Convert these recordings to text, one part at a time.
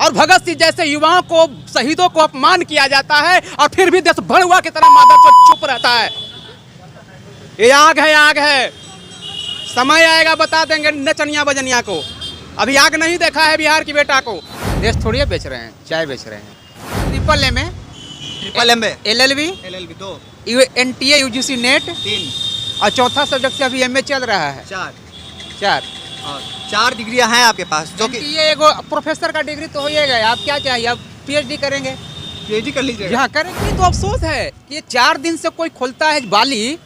और भगत सिंह जैसे युवाओं को, शहीदों को अपमान किया जाता है और फिर भी देश भड़ुआ की तरह मादर चुप रहता है। ये आग है, समय आएगा बता देंगे नचनिया बजनिया को। अभी आग नहीं देखा है बिहार की बेटा को। देश थोड़ी बेच रहे हैं, चाय बेच रहे हैं। Triple M LLB 2 NTA UGC net 3 और चौथा सब्जेक्ट से अभी MA चल रहा है 4 और 4 डिग्रियां हैं आपके पास, जो कि ये एगो प्रोफेसर का डिग्री तो हो ही गया। आप क्या चाहिए, आप PhD करेंगे, PhD कर लीजिएगा। यहाँ करेंगे। तो अफसोस है कि ये 4 दिन से कोई खोलता है बाली,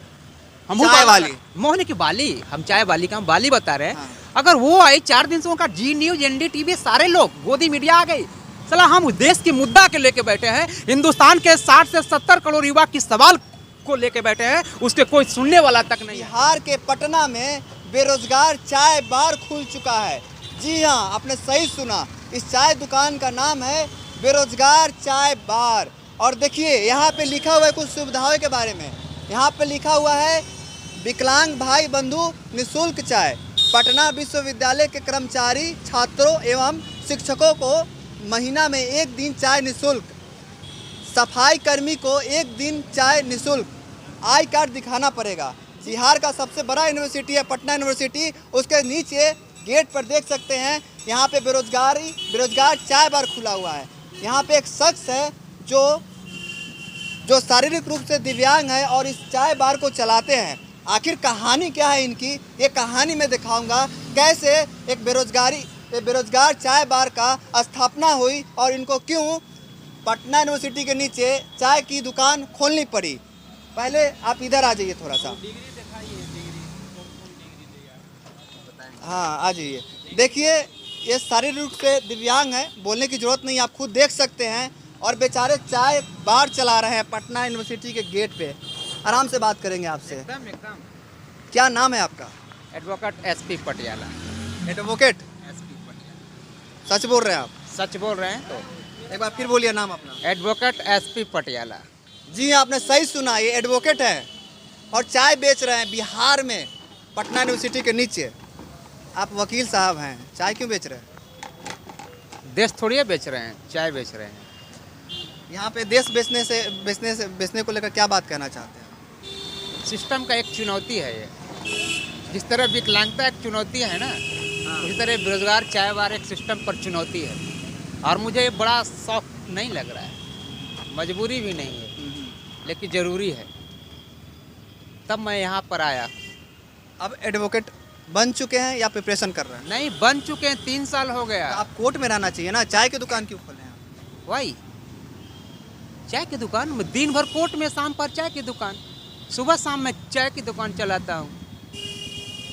हम चाय वाली, मोहन की बाली, हम चाय वाली का हम बाली बता रहे हैं। हाँ। अगर वो आई 4 दिन से उनका जी न्यूज NDTV सारे लोग गोदी मीडिया आ गई। चला हम देश के मुद्दा के लेके बैठे हैं, हिंदुस्तान के 60 से 70 करोड़ युवा की सवाल को लेके बैठे हैं, उसके कोई सुनने वाला तक नहीं है। बिहार के पटना में बेरोजगार चाय बार खुल चुका है। जी हाँ, आपने सही सुना, इस चाय दुकान का नाम है बेरोजगार चाय बार। और देखिए यहाँ पे लिखा हुआ है कुछ सुविधाओं के बारे में। यहाँ पे लिखा हुआ है विकलांग भाई बंधु निःशुल्क चाय। पटना विश्वविद्यालय के कर्मचारी, छात्रों एवं शिक्षकों को महीना में 1 दिन चाय निःशुल्क। सफाई कर्मी को 1 दिन चाय निःशुल्क। आई कार्ड दिखाना पड़ेगा। बिहार का सबसे बड़ा यूनिवर्सिटी है पटना यूनिवर्सिटी, उसके नीचे गेट पर देख सकते हैं यहाँ पे बेरोजगार चाय बार खुला हुआ है। यहाँ पे एक शख्स है जो शारीरिक रूप से दिव्यांग है और इस चाय बार को चलाते हैं। आखिर कहानी क्या है इनकी, ये कहानी मैं दिखाऊंगा कैसे एक बेरोजगार चाय बार का स्थापना हुई और इनको क्यों पटना यूनिवर्सिटी के नीचे चाय की दुकान खोलनी पड़ी। पहले आप इधर आ जाइए थोड़ा सा। हाँ आ जाइए। देखिए ये शारीरिक रूप से दिव्यांग है, बोलने की जरूरत नहीं, आप खुद देख सकते हैं। और बेचारे चाय बार चला रहे हैं पटना यूनिवर्सिटी के गेट पे। आराम से बात करेंगे आपसे। एकदम क्या नाम है आपका? Advocate SP Patiala. Advocate SP Patiala. सच बोल रहे हैं आप? सच बोल रहे हैं तो एक बार फिर बोलिए नाम अपना। Advocate SP Patiala. जी आपने सही सुना, ये एडवोकेट है और चाय बेच रहे हैं बिहार में पटना यूनिवर्सिटी के नीचे। आप वकील साहब हैं, चाय क्यों बेच रहे हैं? देश थोड़ी बेच रहे हैं, चाय बेच रहे हैं। यहाँ पे देश बेचने को लेकर क्या बात कहना चाहते हैं? सिस्टम का एक चुनौती है ये। जिस तरह विकलांगता एक चुनौती है ना, उसी तरह बेरोजगार चाय बार एक सिस्टम पर चुनौती है। और मुझे ये बड़ा शौक नहीं लग रहा है, मजबूरी भी नहीं है, लेकिन ज़रूरी है, तब मैं यहाँ पर आया। अब एडवोकेट बन चुके हैं या प्रिपरेशन कर रहे हैं? नहीं, बन चुके हैं, 3 साल हो गया। आप कोर्ट में रहना चाहिए ना, चाय की दुकान क्यों खोले हैं? वही चाय की दुकान, दिन भर कोर्ट में, शाम पर चाय की दुकान, सुबह शाम मैं चाय की दुकान चलाता हूँ।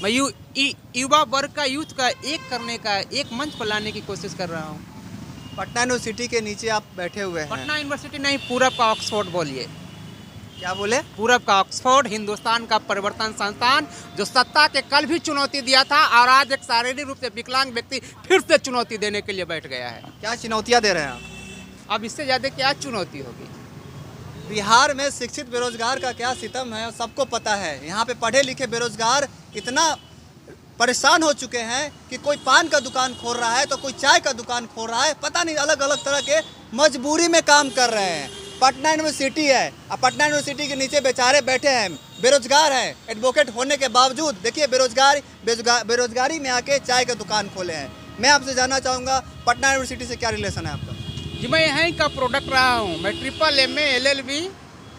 मैं युवा वर्ग का, यूथ का एक करने का, एक मंच पर लाने की कोशिश कर रहा हूँ। पटना यूनिवर्सिटी के नीचे आप बैठे हुए हैं। पटना यूनिवर्सिटी नहीं, पूरब का ऑक्सफोर्ड बोलिए। क्या बोले? पूरब का ऑक्सफोर्ड, हिंदुस्तान का परिवर्तन संस्थान, जो सत्ता के कल भी चुनौती दिया था और आज एक शारीरिक रूप से विकलांग व्यक्ति फिर से चुनौती देने के लिए बैठ गया है। क्या चुनौतियाँ दे रहे हैं आप? अब इससे ज़्यादा क्या चुनौती होगी? बिहार में शिक्षित बेरोजगार का क्या सितम है सबको पता है। यहाँ पे पढ़े लिखे बेरोजगार इतना परेशान हो चुके हैं कि कोई पान का दुकान खोल रहा है तो कोई चाय का दुकान खोल रहा है, पता नहीं अलग अलग तरह के मजबूरी में काम कर रहे हैं। पटना यूनिवर्सिटी है और पटना यूनिवर्सिटी के नीचे बेचारे बैठे हैं, बेरोजगार हैं, एडवोकेट होने के बावजूद देखिए बेरोजगारी में आके चाय का दुकान खोले हैं। मैं आपसे जानना चाहूँगा पटना यूनिवर्सिटी से क्या रिलेशन है आपका? जी मैं यहीं का प्रोडक्ट रहा हूँ, मैं ट्रिपल MA LLB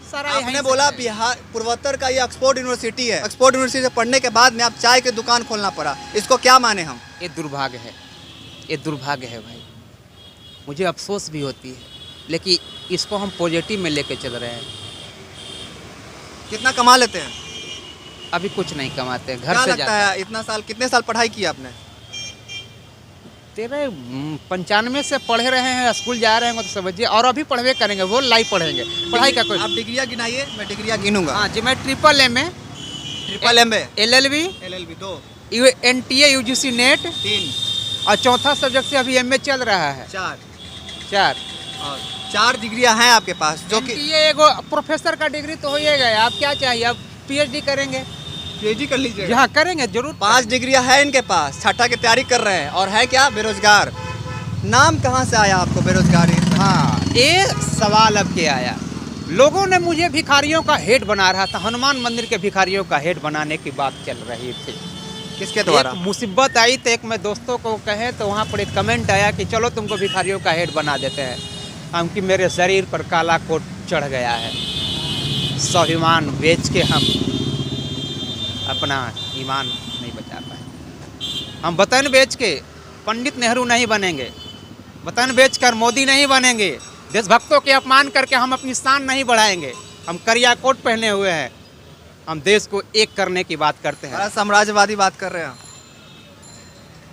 सारा। आपने बोला बिहार पूर्वोत्तर का ये ऑक्सफोर्ड यूनिवर्सिटी है, ऑक्सफोर्ड यूनिवर्सिटी से पढ़ने के बाद में आप चाय की दुकान खोलना पड़ा, इसको क्या माने हम? ये दुर्भाग्य है, ये दुर्भाग्य है भाई। मुझे अफसोस भी होती है, लेकिन इसको हम पॉजिटिव में लेके चल रहे हैं। कितना कमा लेते हैं? अभी कुछ नहीं कमाते, घर क्या से लगता जाता है इतना साल, कितने साल पढ़ाई की आपने? तेरे 95 से पढ़े रहे हैं, स्कूल जा रहे हैं तो समझिए, और अभी पढ़वे करेंगे, वो लाइव पढ़ेंगे। पढ़ाई का कोई आप डिग्रियाँ गिनाइए, मैं डिग्रियाँ गिनूंगा। हाँ जी, मैं triple MA LLB 2 NTA UGC net 3 और चौथा सब्जेक्ट से अभी MA चल रहा है 4 और 4 डिग्रियाँ हैं आपके पास, जो कि ये एगो प्रोफेसर का डिग्री तो हो ही गया। आप क्या चाहिए, आप PhD करेंगे, PhD कर लीजिए। यहाँ करेंगे जरूर। 5 डिग्रियाँ हैं इनके पास, छठा की तैयारी कर रहे हैं और है क्या, बेरोजगार। नाम कहाँ से आया आपको बेरोजगारी? हाँ, ये सवाल अब के आया। लोगों ने मुझे भिखारियों का हेड बना रहा था, हनुमान मंदिर के भिखारियों का हेड बनाने की बात चल रही थी। किसके द्वारा? एक मुसीबत आई तो एक मैं दोस्तों को कहे तो वहाँ पर एक कमेंट आया कि चलो तुमको भिखारियों का हेड बना देते हैं। हम कि मेरे शरीर पर काला कोट चढ़ गया है, स्वाभिमान बेच के हम अपना ईमान नहीं बचा पाए। हम वतन बेच के पंडित नेहरू नहीं बनेंगे, वतन बेचकर मोदी नहीं बनेंगे, देशभक्तों के अपमान करके हम अपनी शान नहीं बढ़ाएंगे। हम करिया कोट पहने हुए हैं, हम देश को एक करने की बात करते हैं। बड़ा साम्राज्यवादी बात कर रहे हैं।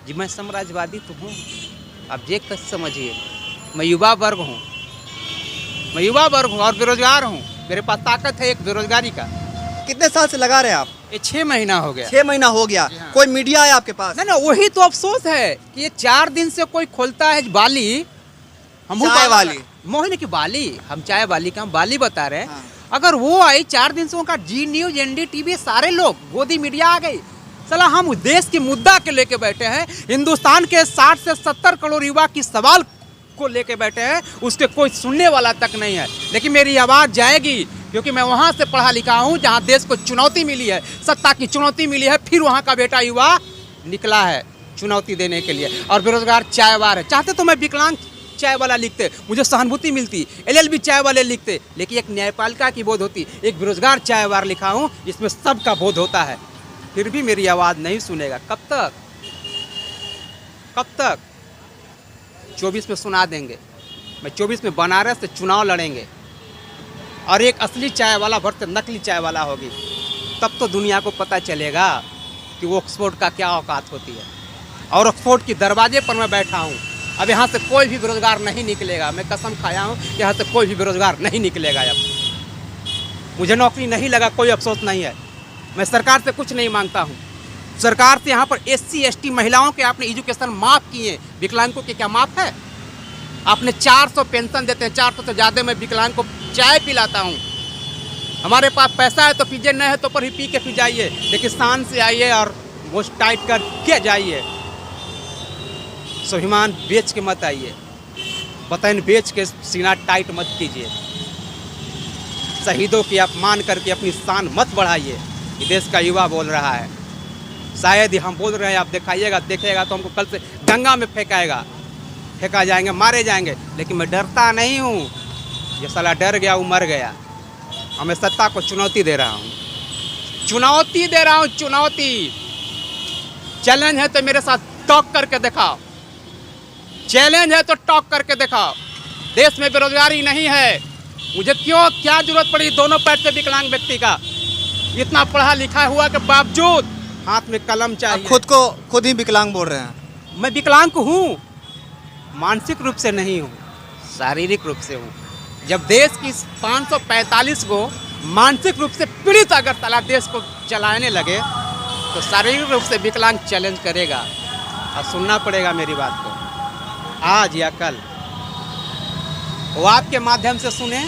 जी मैं साम्राज्यवादी तो हूँ, आप ये कैसे समझिए। मैं युवा वर्ग हूँ, मैं युवा वर्ग हूँ और बेरोजगार हूँ। मेरे पास ताकत है एक बेरोजगारी का। कितने साल से लगा रहे हैं आप? ये 6 महीना हो गया। 6 महीना हो गया। हाँ। कोई मीडिया है आपके पास? ना वही तो अफसोस है कि ये 4 दिन से कोई खोलता है बाली। हम चाय वाली? मोहिनी की बाली, हम चाय वाली का हम बाली बता रहे हैं। हाँ। अगर वो आई 4 दिन से उनका जी न्यूज, एनडीटीवी, सारे लोग गोदी मीडिया आ गई। चला हम देश की मुद्दा के लेके बैठे हैं, हिंदुस्तान के 60 से 70 करोड़ युवा की सवाल को लेके बैठे हैं, उसके कोई सुनने वाला तक नहीं है। लेकिन मेरी आवाज़ जाएगी क्योंकि मैं वहाँ से पढ़ा लिखा हूँ जहाँ देश को चुनौती मिली है, सत्ता की चुनौती मिली है, फिर वहाँ का बेटा युवा निकला है चुनौती देने के लिए। और बेरोजगार चायवार है। चाहते तो मैं विकलांग चाय वाला लिखते, मुझे सहानुभूति मिलती, एलएलबी चाय वाले लिखते, लेकिन एक न्यायपालिका की बोध होती। एक बेरोजगार चायवार लिखा हूँ जिसमें सबका बोध होता है, फिर भी मेरी आवाज़ नहीं सुनेगा। कब तक? कब तक? 24 में सुना देंगे। मैं 24 में बनारस से चुनाव लड़ेंगे और एक असली चाय वाला वर्सेस नकली चाय वाला होगी। तब तो दुनिया को पता चलेगा कि वो ऑक्सफोर्ड का क्या औकात होती है। और ऑक्सफोर्ड की दरवाजे पर मैं बैठा हूँ। अब यहाँ से कोई भी बेरोजगार नहीं निकलेगा। मैं कसम खाया हूँ कि यहाँ से कोई भी बेरोजगार नहीं निकलेगा। अब मुझे नौकरी नहीं लगा, कोई अफसोस नहीं है। मैं सरकार से कुछ नहीं मांगता हूँ। सरकार से यहाँ पर SC ST महिलाओं के आपने एजुकेशन माफ़ किए, विकलांगों के क्या माफ़ है? आपने 400 पेंशन देते हैं, 400 से ज़्यादा मैं विकलांग को चाय पिलाता हूँ। हमारे पास पैसा है तो पीजिए, नहीं है तो पर ही पी के पी जाइए, लेकिन शान से आइए और मोस्ट टाइट कर के जाइए। स्वाभिमान बेच के मत आइए, वतन बेच के सीना टाइट मत कीजिए, शहीदों की अपमान करके अपनी शान मत बढ़ाइए। ये देश का युवा बोल रहा है। शायद ही हम बोल रहे हैं, आप दिखाइएगा, देखेगा तो हमको कल से गंगा में फेंका जाएंगे, मारे जाएंगे। लेकिन मैं डरता नहीं हूँ। ये साला डर गया, वो मर गया। और मैं सत्ता को चुनौती दे रहा हूँ, चुनौती दे रहा हूँ, चुनौती। चैलेंज है तो मेरे साथ टॉक करके दिखाओ, चैलेंज है तो टॉक करके दिखाओ। देश में बेरोजगारी नहीं है, मुझे क्यों क्या जरूरत पड़ी दोनों पैर से विकलांग व्यक्ति का? इतना पढ़ा लिखा हुआ के बावजूद हाथ में कलम चाहिए। खुद को खुद ही विकलांग बोल रहे हैं। मैं विकलांग हूँ, मानसिक रूप से नहीं हूँ, शारीरिक रूप से हूँ। जब देश की 545 को मानसिक रूप से पीड़ित अगर साला देश को चलाने लगे तो शारीरिक रूप से विकलांग चैलेंज करेगा और सुनना पड़ेगा मेरी बात को, आज या कल। वो आपके माध्यम से सुने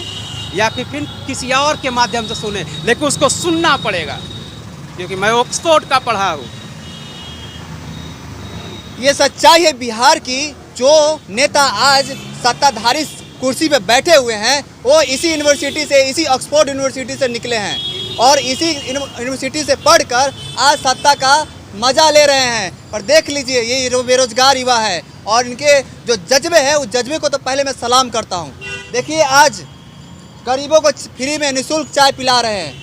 या फिर किसी और के माध्यम से सुने, लेकिन उसको सुनना पड़ेगा क्योंकि मैं ऑक्सफोर्ड का पढ़ा हूँ। ये सच्चाई है बिहार की। जो नेता आज सत्ताधारी कुर्सी पे बैठे हुए हैं वो इसी यूनिवर्सिटी से, इसी ऑक्सफोर्ड यूनिवर्सिटी से निकले हैं और इसी यूनिवर्सिटी से पढ़कर आज सत्ता का मजा ले रहे हैं। और देख लीजिए ये जो बेरोजगार युवा है और इनके जो जज्बे हैं, उस जज्बे को तो पहले मैं सलाम करता हूँ। देखिए आज गरीबों को फ्री में निःशुल्क चाय पिला रहे हैं,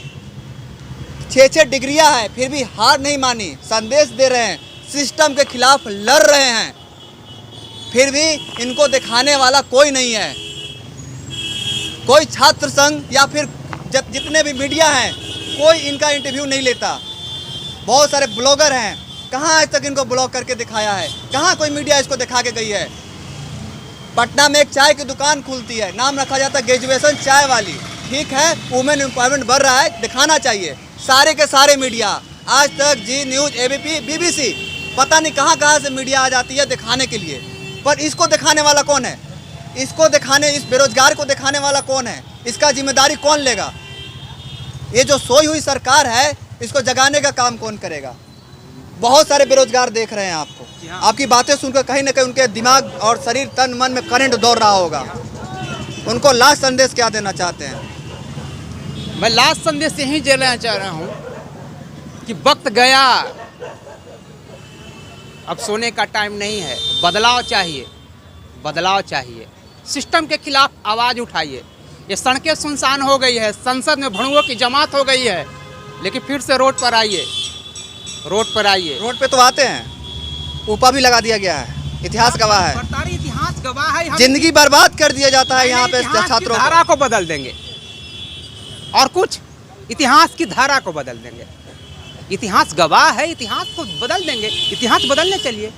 6 डिग्रियां हैं, फिर भी हार नहीं मानी, संदेश दे रहे हैं, सिस्टम के खिलाफ लड़ रहे हैं, फिर भी इनको दिखाने वाला कोई नहीं है। कोई छात्र संघ या फिर जितने भी मीडिया हैं कोई इनका इंटरव्यू नहीं लेता। बहुत सारे ब्लॉगर हैं, कहाँ आज तक इनको ब्लॉग करके दिखाया है? कहाँ कोई मीडिया इसको दिखा के गई है? पटना में एक चाय की दुकान खुलती है, नाम रखा जाता है ग्रेजुएशन चाय वाली। ठीक है, वुमेन एम्पावरमेंट बढ़ रहा है, दिखाना चाहिए। सारे के सारे मीडिया, आज तक, जी न्यूज़, ABP, BBC, पता नहीं कहाँ से मीडिया आ जाती है दिखाने के लिए। पर इसको दिखाने वाला कौन है? इसको दिखाने, इस बेरोजगार को दिखाने वाला कौन है? इसका जिम्मेदारी कौन लेगा? ये जो सोई हुई सरकार है, इसको जगाने का काम कौन करेगा? बहुत सारे बेरोजगार देख रहे हैं आपको। हाँ। आपकी बातें सुनकर कहीं ना कहीं उनके दिमाग और शरीर तन मन में करंट दौड़ रहा होगा। उनको लास्ट संदेश क्या देना चाहते हैं? मैं लास्ट संदेश यही देना चाह रहा हूँ कि वक्त गया, अब सोने का टाइम नहीं है। बदलाव चाहिए, बदलाव चाहिए। सिस्टम के खिलाफ आवाज़ उठाइए। ये सड़कें सुनसान हो गई है, संसद में भड़ुओं की जमात हो गई है, लेकिन फिर से रोड पर आइए, रोड पर आइए। रोड पे तो आते हैं, ऊपर भी लगा दिया गया है, इतिहास गवाह है। सरकारी इतिहास गवाह है। जिंदगी बर्बाद कर दिया जाता है यहाँ पे इतिहास की छात्रों को। धारा को बदल देंगे और कुछ इतिहास की धारा को बदल देंगे। इतिहास गवाह है, इतिहास को बदल देंगे। इतिहास बदलने चलिए।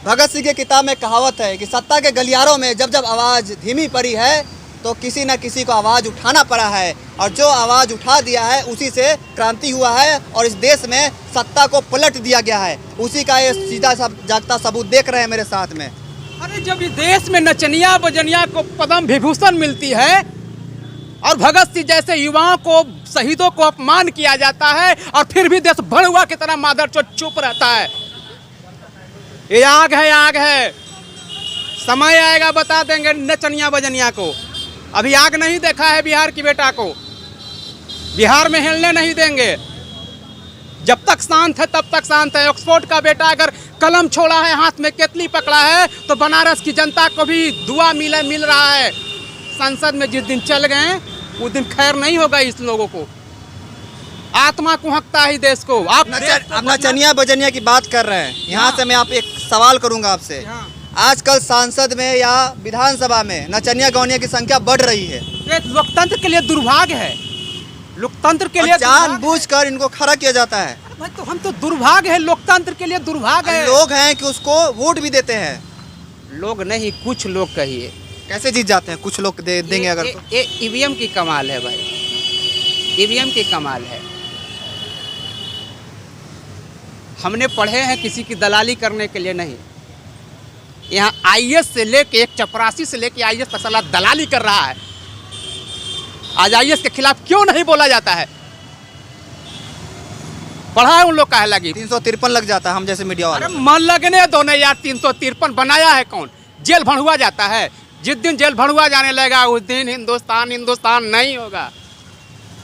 भगत सिंह की किताब में कहावत है कि सत्ता के गलियारों में जब जब आवाज़ धीमी पड़ी है तो किसी न किसी को आवाज़ उठाना पड़ा है, और जो आवाज़ उठा दिया है उसी से क्रांति हुआ है और इस देश में सत्ता को पलट दिया गया है। उसी का ये सीधा जागता सबूत देख रहे हैं मेरे साथ में। अरे जब इस देश में नचनिया बजनिया को पद्म विभूषण मिलती है और भगत सिंह जैसे युवाओं को, शहीदों को अपमान किया जाता है, और फिर भी देश भड़ुआ की तरह मादरचोद चुप रहता है। ये आग है, आग है। समय आएगा बता देंगे नचनिया बजनिया को। अभी आग नहीं देखा है बिहार की बेटा को, बिहार में हिलने नहीं देंगे। जब तक शांत है तब तक शांत है। ऑक्सफोर्ड का बेटा अगर कलम छोड़ा है, हाथ में केतली पकड़ा है, तो बनारस की जनता को भी दुआ मिल रहा है। संसद में जिस दिन चल गए उस दिन खैर नहीं होगा इस लोगों को। आत्मा कुहकता है देश को। आप नचनिया बजनिया की बात कर रहे हैं, यहाँ से मैं आप एक सवाल करूंगा आपसे। आजकल सांसद में या विधानसभा में नचनिया गौनिया की संख्या बढ़ रही है। ये लोकतंत्र के लिए दुर्भाग्य है। लोकतंत्र के लिए जानबूझकर इनको खड़ा किया जाता है। भाई तो हम तो दुर्भाग्य है, लोकतंत्र के लिए दुर्भाग्य है। लोग हैं कि उसको वोट भी देते हैं। लोग नहीं, कुछ लोग कहिए। कैसे जीत जाते हैं? कुछ लोग देंगे अगर तो। ये ईवीएम की कमाल है भाई, ईवीएम की कमाल है। हमने पढ़े हैं किसी की दलाली करने के लिए नहीं। यहाँ आईएएस से लेके, एक चपरासी से लेके आईएएस तक साला दलाली कर रहा है। आज आईएएस के खिलाफ क्यों नहीं बोला जाता है? पढ़ा है उन लोग का लगी 353 लग जाता है हम जैसे मीडिया वाले। अरे मन लगने दो ना यार। 353 बनाया है कौन? जेल भड़ुआ जाता है। जिस दिन जेल भड़ुआ जाने लगेगा उस दिन हिंदुस्तान नहीं होगा।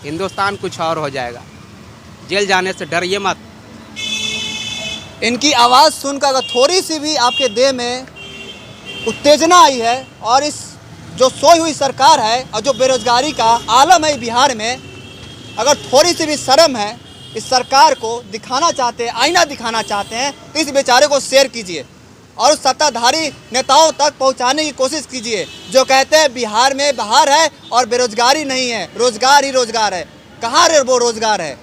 हिंदुस्तान कुछ और हो जाएगा। जेल जाने से डरिए मत। इनकी आवाज़ सुनकर अगर थोड़ी सी भी आपके देह में उत्तेजना आई है, और इस जो सोई हुई सरकार है और जो बेरोजगारी का आलम है बिहार में, अगर थोड़ी सी भी शर्म है, इस सरकार को दिखाना चाहते हैं, आईना दिखाना चाहते हैं, तो इस बेचारे को शेयर कीजिए और उस सत्ताधारी नेताओं तक पहुंचाने की कोशिश कीजिए जो कहते हैं बिहार में बहार है और बेरोजगारी नहीं है, रोजगार ही रोजगार है। कहाँ रे वो रोजगार है?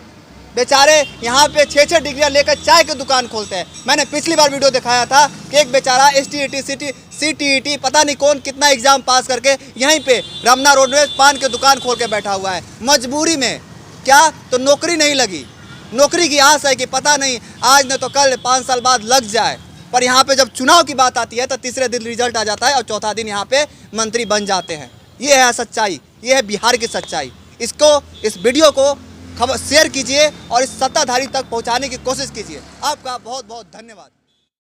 बेचारे यहाँ पे 6-6 डिग्रियाँ लेकर चाय की दुकान खोलते हैं। मैंने पिछली बार वीडियो दिखाया था कि एक बेचारा STET CTET पता नहीं कौन कितना एग्जाम पास करके यहीं पे रमना रोड में पान की दुकान खोल के बैठा हुआ है, मजबूरी में। क्या तो नौकरी नहीं लगी, नौकरी की आस है कि पता नहीं आज न तो कल 5 साल बाद लग जाए। पर यहाँ पे जब चुनाव की बात आती है तो तीसरे दिन रिजल्ट आ जाता है और चौथा दिन यहाँ पे मंत्री बन जाते हैं। ये है सच्चाई, ये है बिहार की सच्चाई। इसको, इस वीडियो को खबर शेयर कीजिए और इस सत्ताधारी तक पहुँचाने की कोशिश कीजिए। आपका बहुत बहुत धन्यवाद।